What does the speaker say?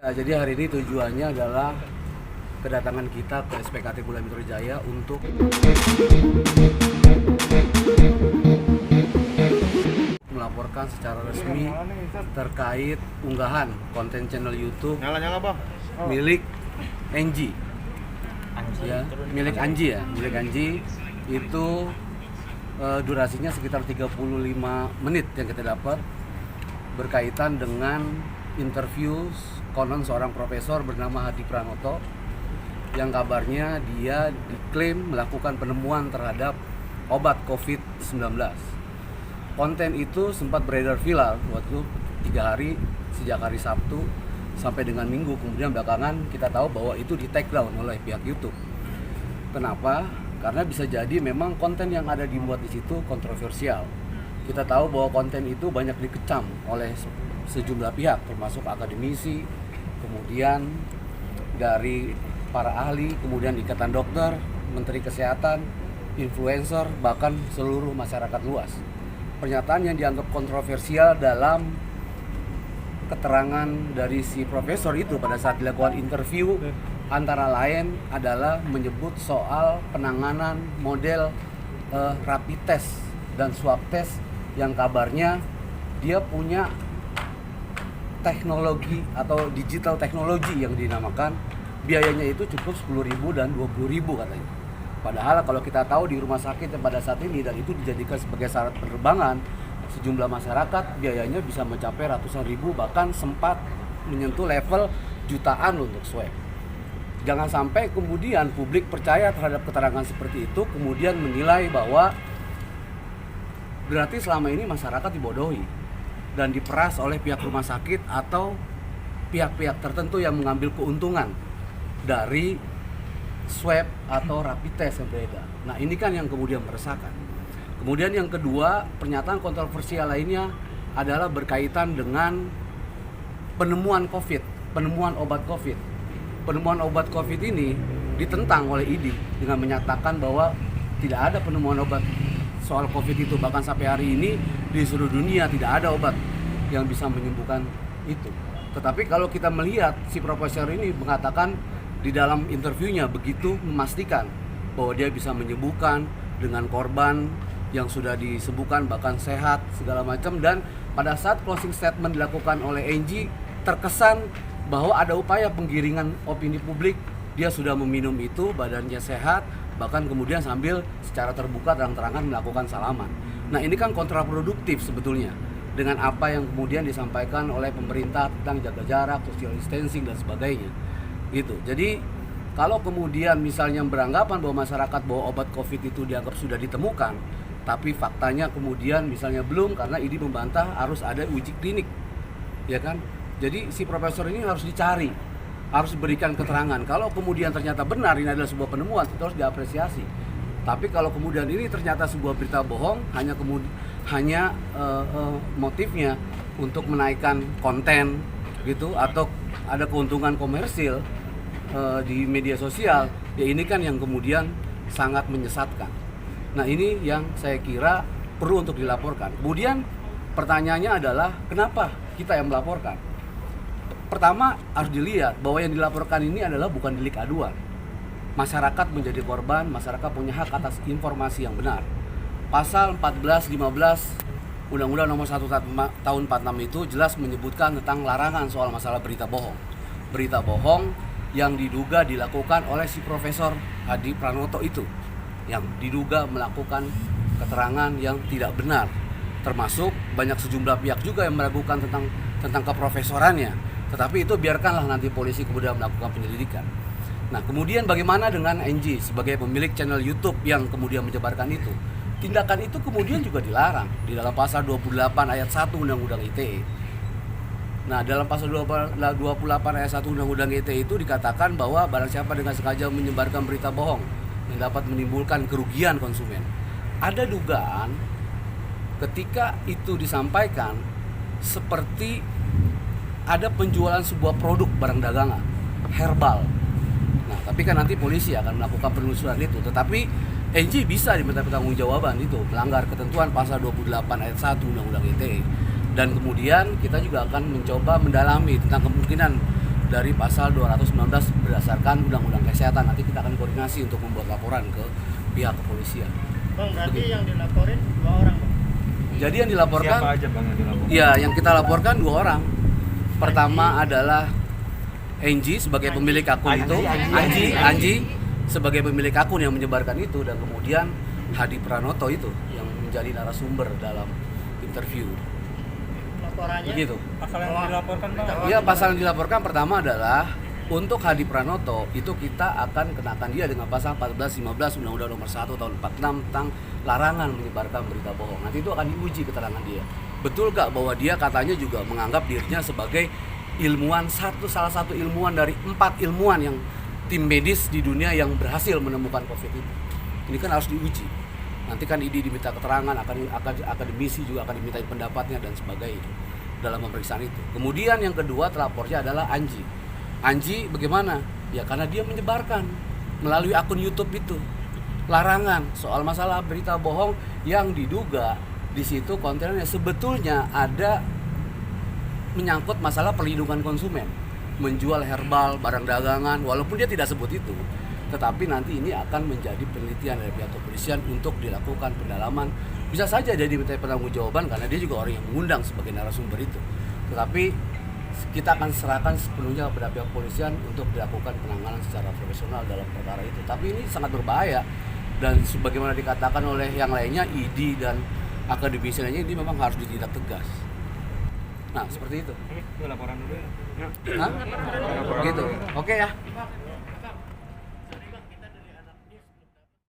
Nah, jadi hari ini tujuannya adalah kedatangan kita ke SPKT Polda Metro Jaya untuk melaporkan secara resmi terkait unggahan konten channel YouTube milik Anji. Ya, milik Anji itu durasinya sekitar 35 menit yang kita dapat berkaitan dengan interview konon seorang profesor bernama Hadi Pranoto yang kabarnya dia diklaim melakukan penemuan terhadap obat COVID-19. Konten itu sempat beredar viral waktu 3 hari sejak hari Sabtu sampai dengan Minggu, kemudian belakangan kita tahu bahwa itu di take down oleh pihak YouTube. Kenapa? Karena bisa jadi memang konten yang ada dibuat di situ kontroversial. Kita tahu bahwa konten itu banyak dikecam oleh sejumlah pihak, termasuk akademisi, kemudian dari para ahli, kemudian Ikatan Dokter, Menteri Kesehatan, influencer, bahkan seluruh masyarakat luas. Pernyataan yang dianggap kontroversial dalam keterangan dari si profesor itu pada saat dilakukan interview antara lain adalah menyebut soal penanganan model rapid test dan swab test yang kabarnya dia punya teknologi atau digital teknologi yang dinamakan, biayanya itu cukup 10.000 dan 20.000 katanya. Padahal kalau kita tahu di rumah sakit pada saat ini dan itu dijadikan sebagai syarat penerbangan, sejumlah masyarakat biayanya bisa mencapai ratusan ribu, bahkan sempat menyentuh level jutaan untuk swab. Jangan sampai kemudian publik percaya terhadap keterangan seperti itu, kemudian menilai bahwa berarti selama ini masyarakat dibodohi dan diperas oleh pihak rumah sakit atau pihak-pihak tertentu yang mengambil keuntungan dari swab atau rapid test yang beredar. Nah, ini kan yang kemudian meresahkan. Kemudian yang kedua, pernyataan kontroversial lainnya adalah berkaitan dengan penemuan obat COVID. Penemuan obat COVID ini ditentang oleh ID dengan menyatakan bahwa tidak ada penemuan obat soal COVID itu, bahkan sampai hari ini di seluruh dunia tidak ada obat yang bisa menyembuhkan itu. Tetapi kalau kita melihat si profesor ini mengatakan di dalam interviewnya begitu memastikan bahwa dia bisa menyembuhkan dengan korban yang sudah disembuhkan bahkan sehat segala macam, dan pada saat closing statement dilakukan oleh Anji terkesan bahwa ada upaya penggiringan opini publik, dia sudah meminum itu, badannya sehat, bahkan kemudian sambil secara terbuka terang-terangan melakukan salaman. Nah, ini kan kontraproduktif sebetulnya dengan apa yang kemudian disampaikan oleh pemerintah tentang jaga jarak, social distancing dan sebagainya. Gitu. Jadi kalau kemudian misalnya beranggapan bahwa masyarakat bahwa obat COVID itu dianggap sudah ditemukan, tapi faktanya kemudian misalnya belum, karena ID membantah harus ada uji klinik, ya kan? Jadi si profesor ini harus dicari, harus berikan keterangan. Kalau kemudian ternyata benar ini adalah sebuah penemuan, itu harus diapresiasi. Tapi kalau kemudian ini ternyata sebuah berita bohong, hanya motifnya untuk menaikkan konten gitu, atau ada keuntungan komersil di media sosial, ya ini kan yang kemudian sangat menyesatkan. Nah, ini yang saya kira perlu untuk dilaporkan. Kemudian pertanyaannya adalah kenapa kita yang melaporkan? Pertama, harus dilihat bahwa yang dilaporkan ini adalah bukan delik aduan. Masyarakat menjadi korban, masyarakat punya hak atas informasi yang benar. Pasal 14, 15 Undang-Undang Nomor 1 Tahun 46 itu jelas menyebutkan tentang larangan soal masalah berita bohong. Berita bohong yang diduga dilakukan oleh si Profesor Hadi Pranoto itu, yang diduga melakukan keterangan yang tidak benar. Termasuk banyak sejumlah pihak juga yang meragukan tentang keprofesorannya. Tetapi itu biarkanlah nanti polisi kemudian melakukan penyelidikan. Nah, kemudian bagaimana dengan Anji sebagai pemilik channel YouTube yang kemudian menyebarkan itu? Tindakan itu kemudian juga dilarang di dalam pasal 28 ayat 1 Undang-Undang ITE. Nah, dalam pasal 28 ayat 1 Undang-Undang ITE itu dikatakan bahwa barang siapa dengan sengaja menyebarkan berita bohong yang dapat menimbulkan kerugian konsumen. Ada dugaan ketika itu disampaikan seperti ada penjualan sebuah produk barang dagangan herbal. Nah, tapi kan nanti polisi akan melakukan penelusuran itu. Tetapi Anji bisa diminta pertanggungjawaban itu melanggar ketentuan pasal 28 ayat 1 Undang-Undang ITE. Dan kemudian kita juga akan mencoba mendalami tentang kemungkinan dari pasal 219 berdasarkan Undang-Undang Kesehatan. Nanti kita akan koordinasi untuk membuat laporan ke pihak kepolisian. Bang, berarti yang dilaporin 2 orang, Bang? Jadi yang dilaporkan, siapa aja Bang yang dilaporkan? ya yang kita laporkan 2 orang. Pertama adalah Angie sebagai pemilik akun itu, Anji sebagai pemilik akun yang menyebarkan itu, dan kemudian Hadi Pranoto itu yang menjadi narasumber dalam interview. Laporannya? Begitu. Pasal yang dilaporkan Bang? Iya, pasal yang dilaporkan pertama adalah untuk Hadi Pranoto itu kita akan kenakan dia dengan pasal 14-15 Undang-Undang Nomor 1 Tahun 46 tentang larangan menyebarkan berita bohong. Nanti itu akan diuji keterangan dia. Betul gak bahwa dia katanya juga menganggap dirinya sebagai ilmuwan, salah satu ilmuwan dari 4 ilmuwan yang tim medis di dunia yang berhasil menemukan COVID itu. Ini kan harus diuji. Nanti kan ID diminta keterangan, akademisi juga akan dimintai pendapatnya dan sebagainya dalam pemeriksaan itu. Kemudian yang kedua telapornya adalah Anji. Anji bagaimana? Ya karena dia menyebarkan melalui akun YouTube itu larangan soal masalah berita bohong yang diduga di situ kontennya sebetulnya ada menyangkut masalah perlindungan konsumen, menjual herbal, barang dagangan, walaupun dia tidak sebut itu. Tetapi nanti ini akan menjadi penelitian dari pihak kepolisian untuk dilakukan pendalaman. Bisa saja dia dimintai pertanggungjawaban karena dia juga orang yang mengundang sebagai narasumber itu. Tetapi kita akan serahkan sepenuhnya kepada pihak kepolisian untuk dilakukan penanganan secara profesional dalam perkara itu. Tapi ini sangat berbahaya dan sebagaimana dikatakan oleh yang lainnya, ID dan akademisi lainnya, ini memang harus ditindak tegas. Nah, seperti itu. Ini laporan dulu ya. Hah? Gitu. Oke ya.